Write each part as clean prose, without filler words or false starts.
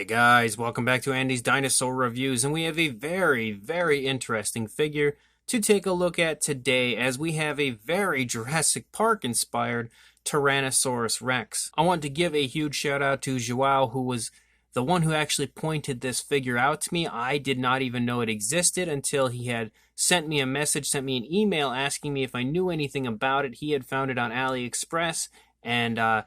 Hey guys, welcome back to Andy's Dinosaur Reviews, and we have a very interesting figure to take a look at today, as we have a very Jurassic Park inspired Tyrannosaurus Rex. I want to give a huge shout out to Joao, who was the one who actually pointed this figure out to me. I did not even know it existed until he had sent me a message, sent me an email asking me if I knew anything about it. He had found it on Aliexpress, and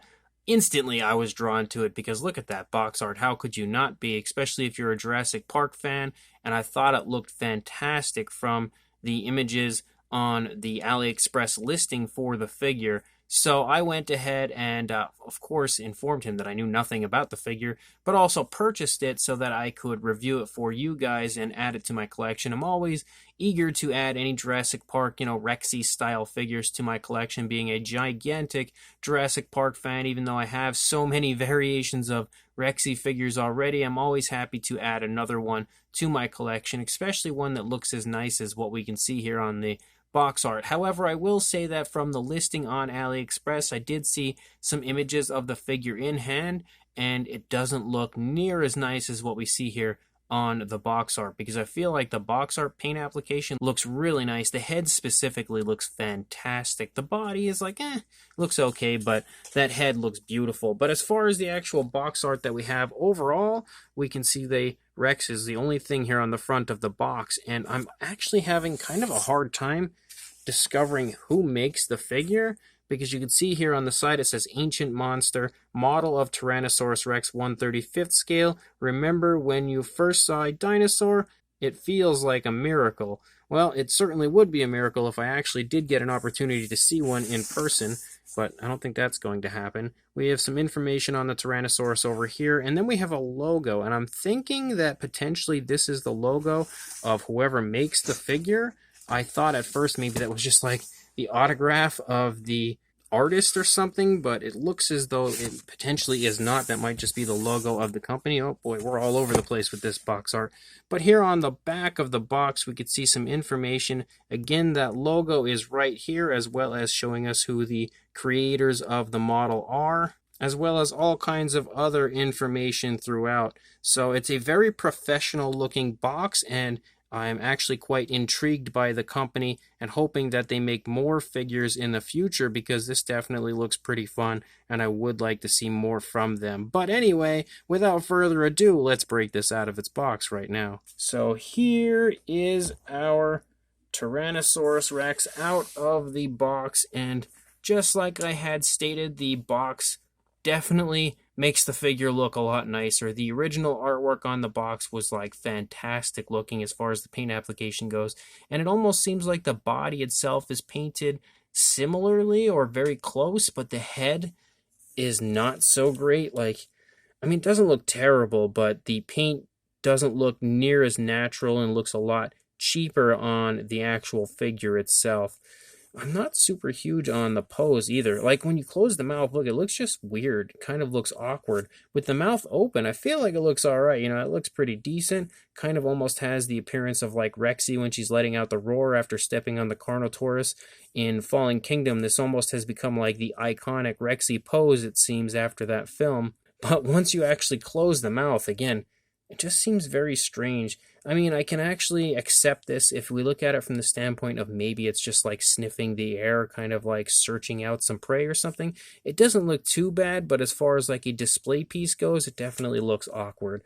instantly I was drawn to it because look at that box art. How could you not be, especially if you're a Jurassic Park fan? And I thought it looked fantastic from the images on the AliExpress listing for the figure. So I went ahead and, of course, informed him that I knew nothing about the figure, but also purchased it so that I could review it for you guys and add it to my collection. I'm always eager to add any Jurassic Park, Rexy-style figures to my collection, being a gigantic Jurassic Park fan. Even though I have so many variations of Rexy figures already, I'm always happy to add another one to my collection, especially one that looks as nice as what we can see here on the box art. However, I will say that from the listing on AliExpress, I did see some images of the figure in hand, and it doesn't look near as nice as what we see here on the box art, because I feel like the box art paint application looks really nice. The head specifically looks fantastic. The body is like, looks okay, but that head looks beautiful. But as far as the actual box art that we have overall, we can see the Rex is the only thing here on the front of the box, and I'm actually having kind of a hard time discovering who makes the figure, because you can see here on the side it says Ancient Monster, model of Tyrannosaurus Rex 1/35th scale. Remember when you first saw a dinosaur? It feels like a miracle. Well, it certainly would be a miracle if I actually did get an opportunity to see one in person, but I don't think that's going to happen. We have some information on the Tyrannosaurus over here, and then we have a logo, and I'm thinking that potentially this is the logo of whoever makes the figure. I thought at first maybe that was just like the autograph of the artist or something, but it looks as though it potentially is not. That might just be the logo of the company. Oh boy, we're all over the place with this box art. But here on the back of the box, we could see some information. Again, that logo is right here, as well as showing us who the creators of the model are, as well as all kinds of other information throughout. So it's a very professional looking box, and I'm actually quite intrigued by the company and hoping that they make more figures in the future, because this definitely looks pretty fun and I would like to see more from them. But anyway, without further ado, let's break this out of its box right now. So here is our Tyrannosaurus Rex out of the box, and just like I had stated, the box definitely makes the figure look a lot nicer. The original artwork on the box was like fantastic looking as far as the paint application goes, and it almost seems like the body itself is painted similarly or very close, but the head is not so great. Like, I mean, it doesn't look terrible, but the paint doesn't look near as natural and looks a lot cheaper on the actual figure itself. I'm not super huge on the pose either. Like when you close the mouth, look, it looks just weird. It kind of looks awkward. With the mouth open, I feel like it looks alright. It looks pretty decent. Kind of almost has the appearance of like Rexy when she's letting out the roar after stepping on the Carnotaurus in Fallen Kingdom. This almost has become like the iconic Rexy pose, it seems, after that film. But once you actually close the mouth, again, it just seems very strange. I mean, I can actually accept this if we look at it from the standpoint of maybe it's just like sniffing the air, kind of like searching out some prey or something. It doesn't look too bad, but as far as like a display piece goes, it definitely looks awkward.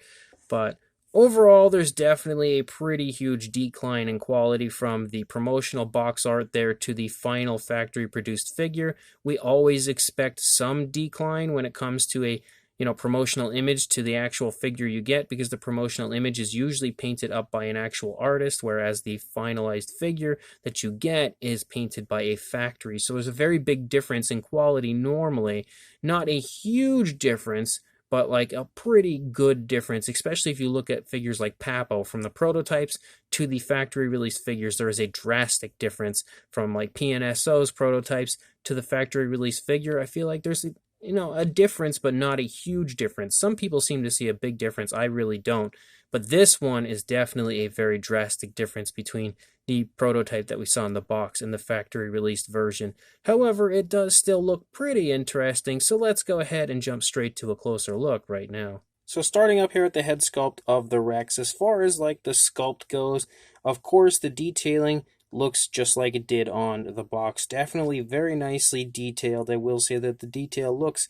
But overall, there's definitely a pretty huge decline in quality from the promotional box art there to the final factory-produced figure. We always expect some decline when it comes to a promotional image to the actual figure you get, because the promotional image is usually painted up by an actual artist, whereas the finalized figure that you get is painted by a factory. So there's a very big difference in quality normally. Not a huge difference, but like a pretty good difference, especially if you look at figures like Papo. From the prototypes to the factory release figures, there is a drastic difference from like PNSO's prototypes to the factory release figure. I feel like there's a difference, but not a huge difference. Some people seem to see a big difference. I really don't. But this one is definitely a very drastic difference between the prototype that we saw in the box and the factory released version. However, it does still look pretty interesting, so let's go ahead and jump straight to a closer look right now. So starting up here at the head sculpt of the Rex, as far as like the sculpt goes, of course the detailing looks just like it did on the box. Definitely very nicely detailed. I will say that the detail looks,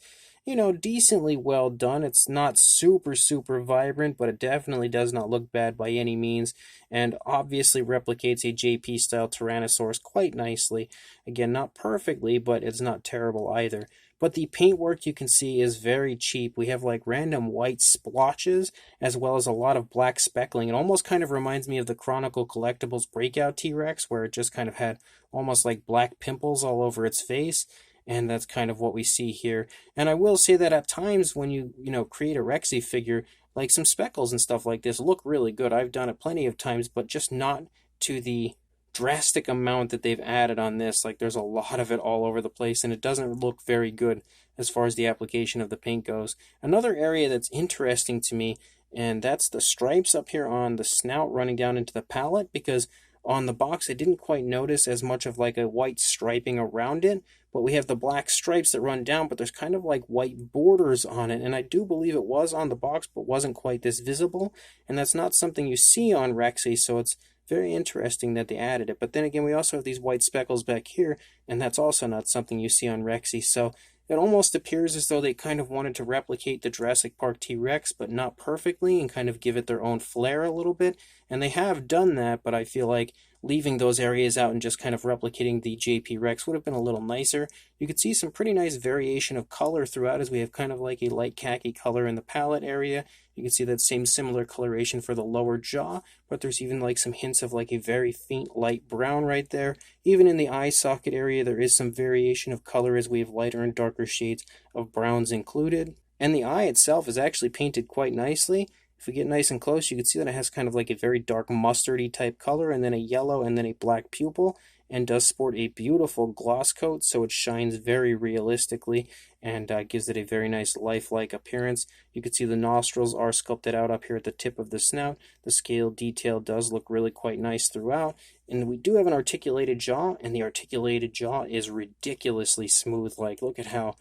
decently well done. It's not super, super vibrant, but it definitely does not look bad by any means, and obviously replicates a JP style Tyrannosaurus quite nicely. Again, not perfectly, but it's not terrible either. But the paintwork you can see is very cheap. We have like random white splotches as well as a lot of black speckling. It almost kind of reminds me of the Chronicle Collectibles Breakout T-Rex, where it just kind of had almost like black pimples all over its face. And that's kind of what we see here. And I will say that at times when you create a Rexy figure, like some speckles and stuff like this look really good. I've done it plenty of times, but just not to the drastic amount that they've added on this. Like there's a lot of it all over the place, and it doesn't look very good as far as the application of the paint goes. Another area that's interesting to me, and that's the stripes up here on the snout running down into the palate, because on the box I didn't quite notice as much of like a white striping around it, but we have the black stripes that run down, but there's kind of like white borders on it, and I do believe it was on the box but wasn't quite this visible, and that's not something you see on Rexy, so it's very interesting that they added it. But then again, we also have these white speckles back here, and that's also not something you see on Rexy. So it almost appears as though they kind of wanted to replicate the Jurassic Park T-Rex, but not perfectly, and kind of give it their own flair a little bit. And they have done that, but I feel like leaving those areas out and just kind of replicating the JP Rex would have been a little nicer. You could see some pretty nice variation of color throughout, as we have kind of like a light khaki color in the palate area. You can see that same similar coloration for the lower jaw, but there's even like some hints of like a very faint light brown right there. Even in the eye socket area, there is some variation of color as we have lighter and darker shades of browns included. And the eye itself is actually painted quite nicely. If we get nice and close, you can see that it has kind of like a very dark mustardy type color, and then a yellow and then a black pupil, and does sport a beautiful gloss coat, so it shines very realistically and gives it a very nice lifelike appearance. You can see the nostrils are sculpted out up here at the tip of the snout. The scale detail does look really quite nice throughout, and we do have an articulated jaw, and the articulated jaw is ridiculously smooth. Like, look at how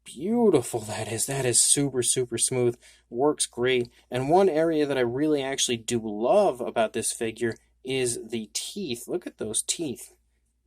beautiful that is. That is super, super smooth. Works great. And one area that I really actually do love about this figure is the teeth. Look at those teeth.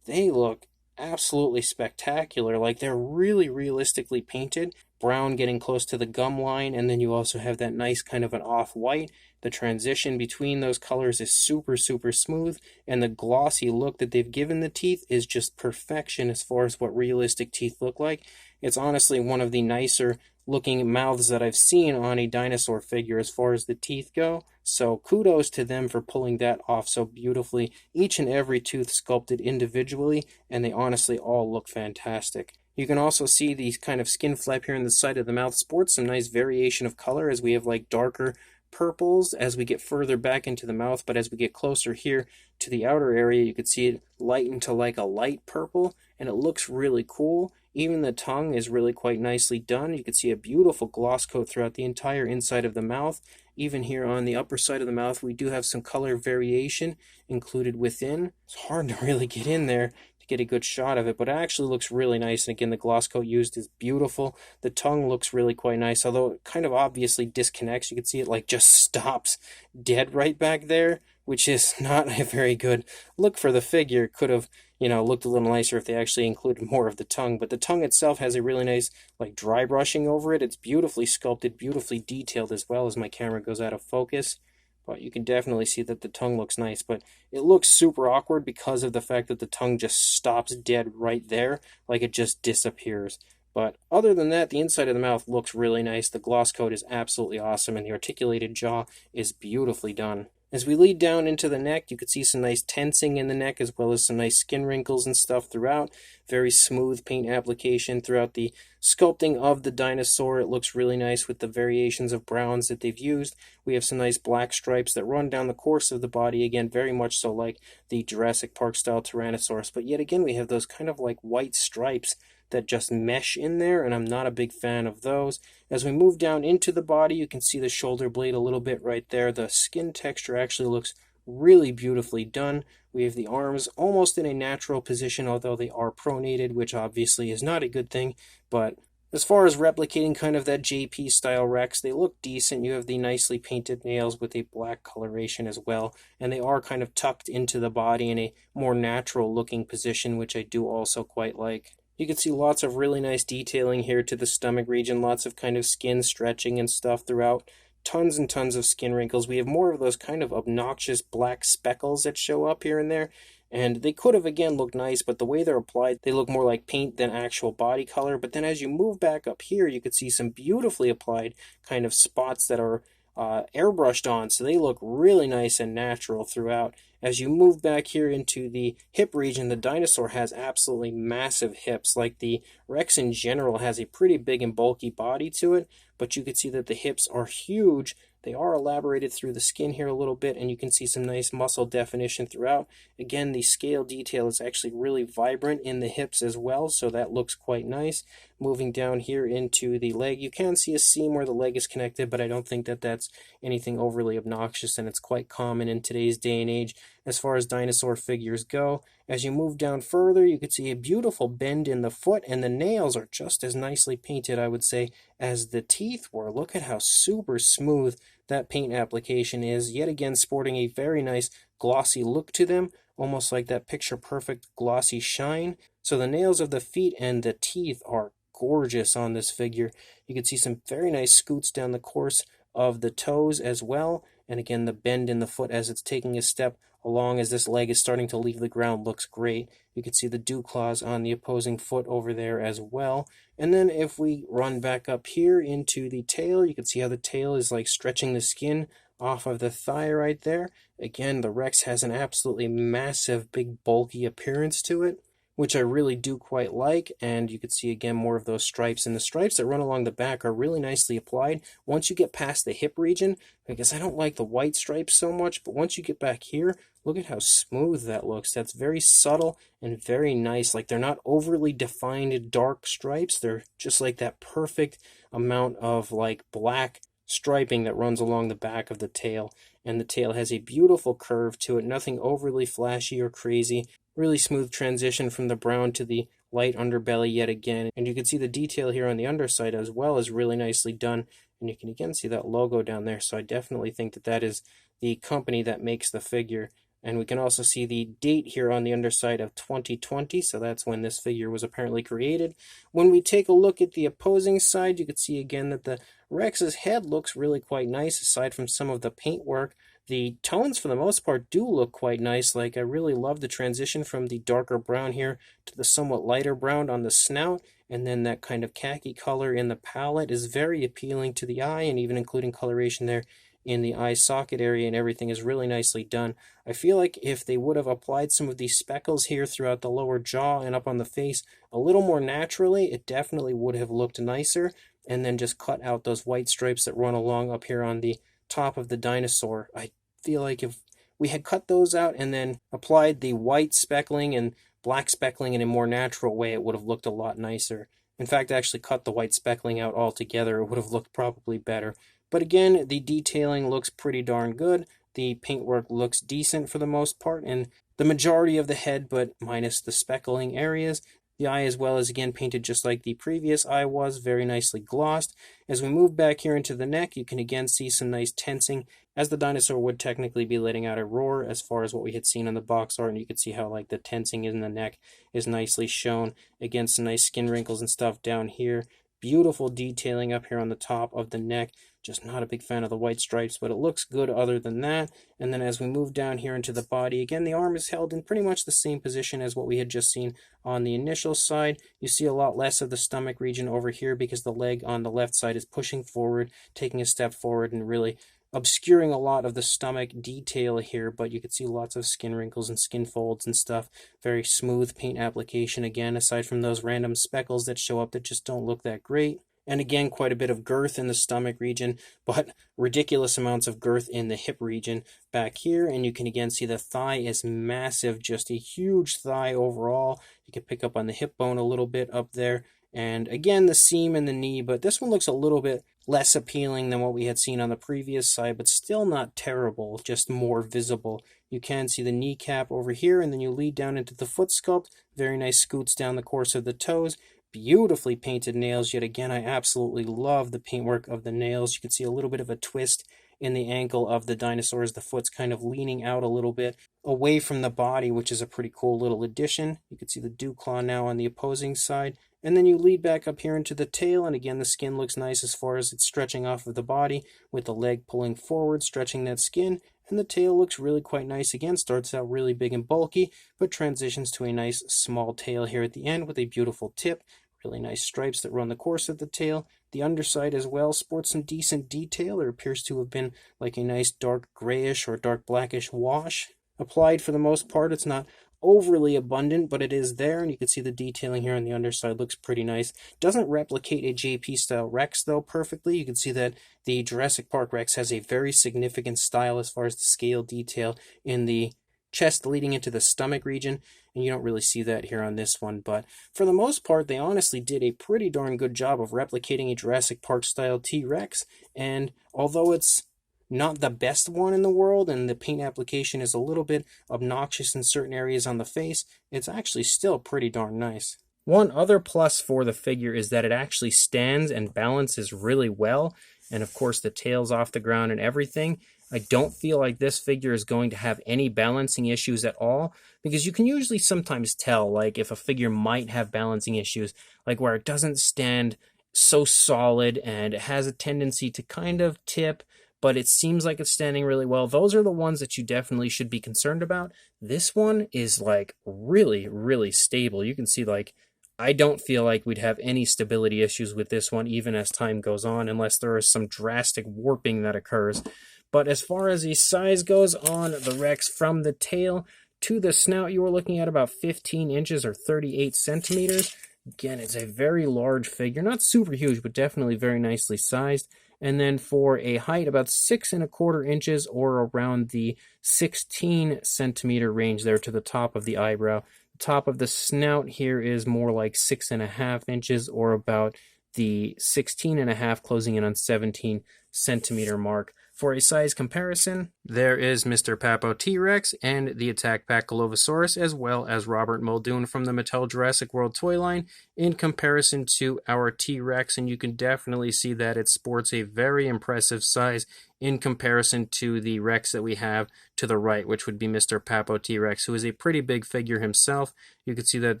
They look absolutely spectacular. Like, they're really realistically painted. Brown getting close to the gum line, and then you also have that nice kind of an off-white. The transition between those colors is super, super smooth, and the glossy look that they've given the teeth is just perfection as far as what realistic teeth look like. It's honestly one of the nicer looking mouths that I've seen on a dinosaur figure as far as the teeth go. So kudos to them for pulling that off so beautifully. Each and every tooth sculpted individually, and they honestly all look fantastic. You can also see the kind of skin flap here in the side of the mouth sports some nice variation of color, as we have like darker purples as we get further back into the mouth, but as we get closer here to the outer area, you can see it lighten to like a light purple, and it looks really cool. Even the tongue is really quite nicely done. You can see a beautiful gloss coat throughout the entire inside of the mouth. Even here on the upper side of the mouth, we do have some color variation included within. It's hard to really get in there to get a good shot of it, but it actually looks really nice. And again, the gloss coat used is beautiful. The tongue looks really quite nice, although it kind of obviously disconnects. You can see it like just stops dead right back there, which is not a very good look for the figure. Could have, looked a little nicer if they actually included more of the tongue, but the tongue itself has a really nice like dry brushing over it. It's beautifully sculpted, beautifully detailed as well, as my camera goes out of focus. But you can definitely see that the tongue looks nice, but it looks super awkward because of the fact that the tongue just stops dead right there, like it just disappears. But other than that, the inside of the mouth looks really nice. The gloss coat is absolutely awesome, and the articulated jaw is beautifully done. As we lead down into the neck, you can see some nice tensing in the neck, as well as some nice skin wrinkles and stuff throughout. Very smooth paint application throughout the sculpting of the dinosaur. It looks really nice with the variations of browns that they've used. We have some nice black stripes that run down the course of the body, again, very much so like the Jurassic Park style Tyrannosaurus. But yet again, we have those kind of like white stripes that just mesh in there, and I'm not a big fan of those. As we move down into the body, you can see the shoulder blade a little bit right there. The skin texture actually looks really beautifully done. We have the arms almost in a natural position, although they are pronated, which obviously is not a good thing, but As far as replicating kind of that JP style Rex, they look decent. You have the nicely painted nails with a black coloration as well, and they are kind of tucked into the body in a more natural looking position, which I do also quite like. You can see lots of really nice detailing here to the stomach region, lots of kind of skin stretching and stuff throughout. Tons and tons of skin wrinkles. We have more of those kind of obnoxious black speckles that show up here and there. And they could have, again, looked nice, but the way they're applied, they look more like paint than actual body color. But then as you move back up here, you could see some beautifully applied kind of spots that are airbrushed on. So they look really nice and natural throughout. As you move back here into the hip region, the dinosaur has absolutely massive hips. Like the Rex in general has a pretty big and bulky body to it, but you can see that the hips are huge. They are elaborated through the skin here a little bit, and you can see some nice muscle definition throughout. Again, the scale detail is actually really vibrant in the hips as well, so that looks quite nice. Moving down here into the leg, you can see a seam where the leg is connected, but I don't think that that's anything overly obnoxious, and it's quite common in today's day and age as far as dinosaur figures go. As you move down further, you can see a beautiful bend in the foot, and the nails are just as nicely painted, I would say, as the teeth were. Look at how super smooth that paint application is, yet again sporting a very nice glossy look to them, almost like that picture perfect glossy shine. So the nails of the feet and the teeth are gorgeous on this figure. You can see some very nice scoots down the course of the toes as well, and again the bend in the foot as it's taking a step along as this leg is starting to leave the ground looks great. You can see the dew claws on the opposing foot over there as well. And then if we run back up here into the tail, you can see how the tail is like stretching the skin off of the thigh right there. Again, the Rex has an absolutely massive, big, bulky appearance to it, which I really do quite like. And you can see again more of those stripes, and the stripes that run along the back are really nicely applied once you get past the hip region, because I don't like the white stripes so much, but once you get back here, look at how smooth that looks. That's very subtle and very nice. Like, they're not overly defined dark stripes, they're just like that perfect amount of like black striping that runs along the back of the tail. And the tail has a beautiful curve to it, nothing overly flashy or crazy. Really smooth transition from the brown to the light underbelly yet again. And you can see the detail here on the underside as well is really nicely done. And you can again see that logo down there. So I definitely think that that is the company that makes the figure. And we can also see the date here on the underside of 2020, so that's when this figure was apparently created. When we take a look at the opposing side, you can see again that the Rex's head looks really quite nice, aside from some of the paintwork. The tones, for the most part, do look quite nice. Like, I really love the transition from the darker brown here to the somewhat lighter brown on the snout, and then that kind of khaki color in the palette is very appealing to the eye, and even including coloration there in the eye socket area, and everything is really nicely done. I feel like if they would have applied some of these speckles here throughout the lower jaw and up on the face a little more naturally, it definitely would have looked nicer, and then just cut out those white stripes that run along up here on the top of the dinosaur. I feel like if we had cut those out and then applied the white speckling and black speckling in a more natural way, it would have looked a lot nicer. In fact, actually cut the white speckling out altogether, it would have looked probably better. But again, the detailing looks pretty darn good. The paintwork looks decent for the most part, and the majority of the head, but minus the speckling areas. The eye as well is again painted just like the previous eye was, very nicely glossed. As we move back here into the neck, you can again see some nice tensing, as the dinosaur would technically be letting out a roar as far as what we had seen on the box art, and you can see how like the tensing in the neck is nicely shown. Again, some nice skin wrinkles and stuff down here. Beautiful detailing up here on the top of the neck. Just not a big fan of the white stripes, but it looks good other than that. And then as we move down here into the body, again, the arm is held in pretty much the same position as what we had just seen on the initial side. You see a lot less of the stomach region over here because the leg on the left side is pushing forward, taking a step forward, and really obscuring a lot of the stomach detail here, but you can see lots of skin wrinkles and skin folds and stuff. Very smooth paint application again, aside from those random speckles that show up that just don't look that great. And again, quite a bit of girth in the stomach region, but ridiculous amounts of girth in the hip region back here. And you can again see the thigh is massive, just a huge thigh overall. You can pick up on the hip bone a little bit up there. And again, the seam and the knee, but this one looks a little bit less appealing than what we had seen on the previous side, but still not terrible, just more visible. You can see the kneecap over here, and then you lead down into the foot sculpt. Very nice scoots down the course of the toes. beautifully painted nails. Yet again, I absolutely love the paintwork of the nails. You can see a little bit of a twist in the ankle of the dinosaur as the foot's kind of leaning out a little bit away from the body, which is a pretty cool little addition. You can see the dew claw now on the opposing side. And then you lead back up here into the tail, and again, the skin looks nice as far as it's stretching off of the body, with the leg pulling forward, stretching that skin, and the tail looks really quite nice again. Starts out really big and bulky, but transitions to a nice small tail here at the end with a beautiful tip. Really nice stripes that run the course of the tail. The underside as well sports some decent detail. There appears to have been like a nice dark grayish or dark blackish wash applied for the most part. It's not overly abundant, but it is there, and you can see the detailing here on the underside looks pretty nice. Doesn't replicate a JP style Rex though perfectly. You can see that the Jurassic Park Rex has a very significant style as far as the scale detail in the chest leading into the stomach region, and you don't really see that here on this one. But for the most part, they honestly did a pretty darn good job of replicating a Jurassic Park style T-Rex, and although it's not the best one in the world, and the paint application is a little bit obnoxious in certain areas on the face, it's actually still pretty darn nice. One other plus for the figure is that it actually stands and balances really well, and of course the tail's off the ground and everything. I don't feel like this figure is going to have any balancing issues at all, because you can usually sometimes tell like if a figure might have balancing issues, like where it doesn't stand so solid and it has a tendency to kind of tip, but it seems like it's standing really well. Those are the ones that you definitely should be concerned about. This one is like really, really stable. You can see like, I don't feel like we'd have any stability issues with this one, even as time goes on, unless there is some drastic warping that occurs. But as far as the size goes on the Rex, from the tail to the snout, you were looking at about 15 inches or 38 centimeters. Again, it's a very large figure, not super huge, but definitely very nicely sized. And then for a height, about 6¼ inches or around the 16 centimeter range there to the top of the eyebrow. The top of the snout here is more like 6½ inches or about the 16½ closing in on 17 centimeter mark. For a size comparison, there is Mr. Papo T-Rex and the Attack Pack Dilophosaurus, as well as Robert Muldoon from the Mattel Jurassic World toy line in comparison to our T-Rex, and you can definitely see that it sports a very impressive size in comparison to the Rex that we have to the right, which would be Mr. Papo T-Rex, who is a pretty big figure himself. You can see that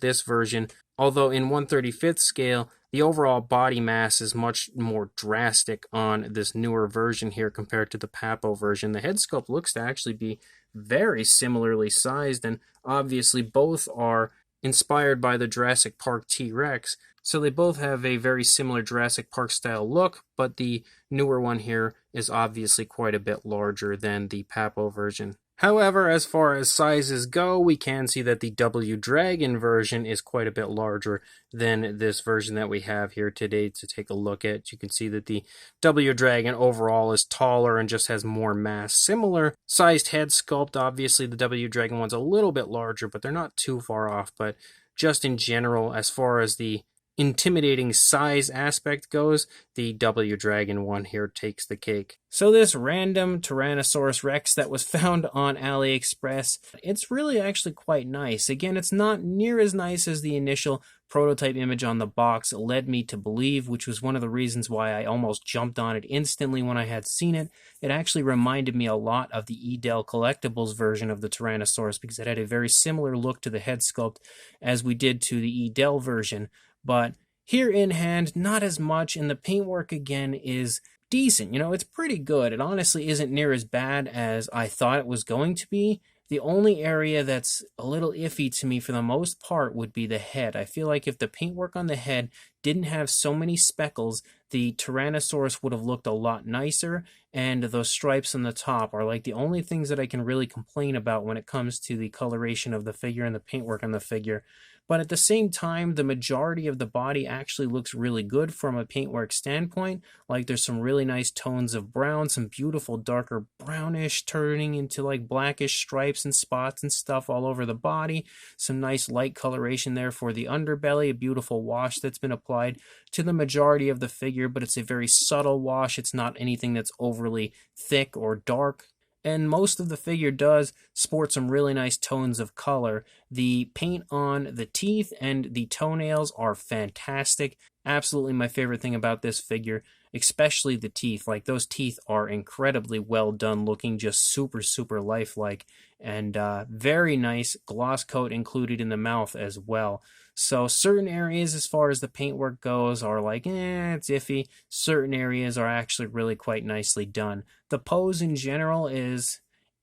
this version, although in 1/35th scale, the overall body mass is much more drastic on this newer version here compared to the Papo version. The head sculpt looks to actually be very similarly sized, and obviously both are inspired by the Jurassic Park T-Rex. So they both have a very similar Jurassic Park style look, but the newer one here is obviously quite a bit larger than the Papo version. However, as far as sizes go, we can see that the W Dragon version is quite a bit larger than this version that we have here today to take a look at. You can see that the W Dragon overall is taller and just has more mass. Similar sized head sculpt. Obviously, the W Dragon one's a little bit larger, but they're not too far off. But just in general, as far as the intimidating size aspect goes, the W Dragon one here takes the cake. So this random Tyrannosaurus Rex that was found on Aliexpress, it's really actually quite nice. Again, it's not near as nice as the initial prototype image on the box led me to believe, which was one of the reasons why I almost jumped on it instantly when I had seen it. It actually reminded me a lot of the Edel Collectibles version of the Tyrannosaurus because it had a very similar look to the head sculpt as we did to the Edel version. But here in hand, not as much, and the paintwork again is decent. You know, it's pretty good. It honestly isn't near as bad as I thought it was going to be. The only area that's a little iffy to me for the most part would be the head. I feel like if the paintwork on the head didn't have so many speckles, the Tyrannosaurus would have looked a lot nicer, and those stripes on the top are like the only things that I can really complain about when it comes to the coloration of the figure and the paintwork on the figure. But at the same time, the majority of the body actually looks really good from a paintwork standpoint. Like there's some really nice tones of brown, some beautiful darker brownish turning into like blackish stripes and spots and stuff all over the body. Some nice light coloration there for the underbelly, a beautiful wash that's been applied to the majority of the figure, but it's a very subtle wash. It's not anything that's overly thick or dark. And most of the figure does sport some really nice tones of color. The paint on the teeth and the toenails are fantastic. Absolutely my favorite thing about this figure, especially the teeth. Like, those teeth are incredibly well done, looking just super, super lifelike. And very nice gloss coat included in the mouth as well. So certain areas as far as the paintwork goes are like, it's iffy. Certain areas are actually really quite nicely done. The pose in general is,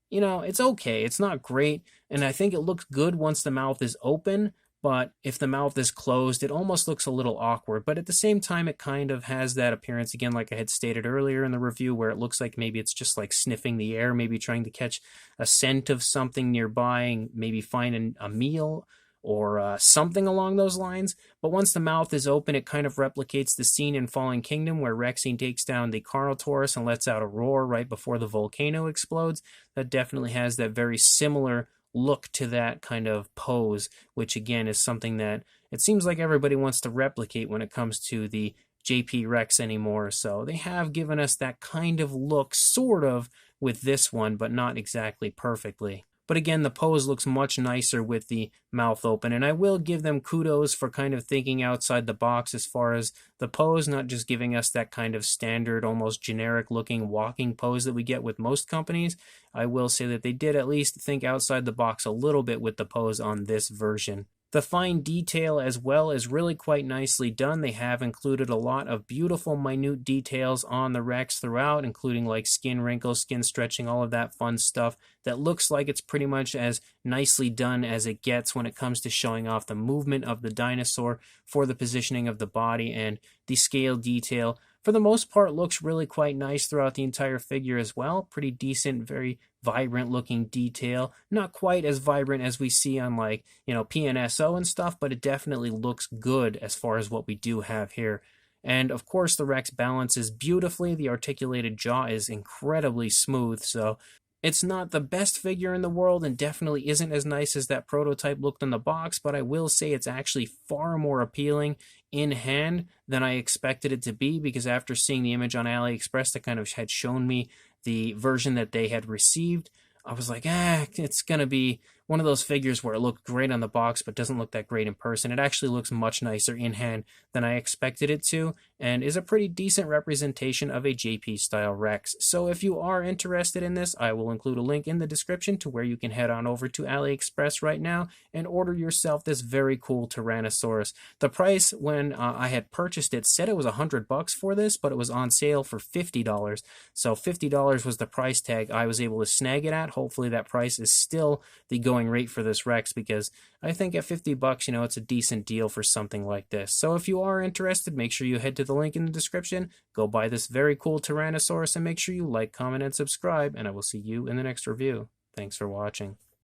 it's okay. It's not great. And I think it looks good once the mouth is open. But if the mouth is closed, it almost looks a little awkward. But at the same time, it kind of has that appearance, again, like I had stated earlier in the review, where it looks like maybe it's just like sniffing the air, maybe trying to catch a scent of something nearby, and maybe find a meal or something along those lines. But once the mouth is open, it kind of replicates the scene in Fallen Kingdom where Rexine takes down the Carnotaurus and lets out a roar right before the volcano explodes. That definitely has that very similar look to that kind of pose, which again is something that it seems like everybody wants to replicate when it comes to the JP Rex anymore. So they have given us that kind of look, sort of, with this one, but not exactly perfectly. But again, the pose looks much nicer with the mouth open, and I will give them kudos for kind of thinking outside the box as far as the pose, not just giving us that kind of standard, almost generic looking walking pose that we get with most companies. I will say that they did at least think outside the box a little bit with the pose on this version. The fine detail as well is really quite nicely done. They have included a lot of beautiful minute details on the Rex throughout, including like skin wrinkles, skin stretching, all of that fun stuff that looks like it's pretty much as nicely done as it gets when it comes to showing off the movement of the dinosaur for the positioning of the body, and the scale detail for the most part looks really quite nice throughout the entire figure as well. Pretty decent, very vibrant looking detail. Not quite as vibrant as we see on like, PNSO and stuff, but it definitely looks good as far as what we do have here. And of course the Rex balances beautifully. The articulated jaw is incredibly smooth, so it's not the best figure in the world and definitely isn't as nice as that prototype looked in the box, but I will say it's actually far more appealing in hand than I expected it to be, because after seeing the image on Aliexpress that kind of had shown me the version that they had received, I was like, it's going to be one of those figures where it looked great on the box but doesn't look that great in person. It actually looks much nicer in hand than I expected it to, and is a pretty decent representation of a JP style Rex. So if you are interested in this, I will include a link in the description to where you can head on over to AliExpress right now and order yourself this very cool Tyrannosaurus. The price when I had purchased it said it was $100 for this, but it was on sale for $50. So $50 was the price tag I was able to snag it at. Hopefully that price is still the going rate for this Rex, because I think at $50, it's a decent deal for something like this. So if you are interested, make sure you head to the link in the description, go buy this very cool Tyrannosaurus, and make sure you like, comment, and subscribe, and I will see you in the next review. Thanks for watching.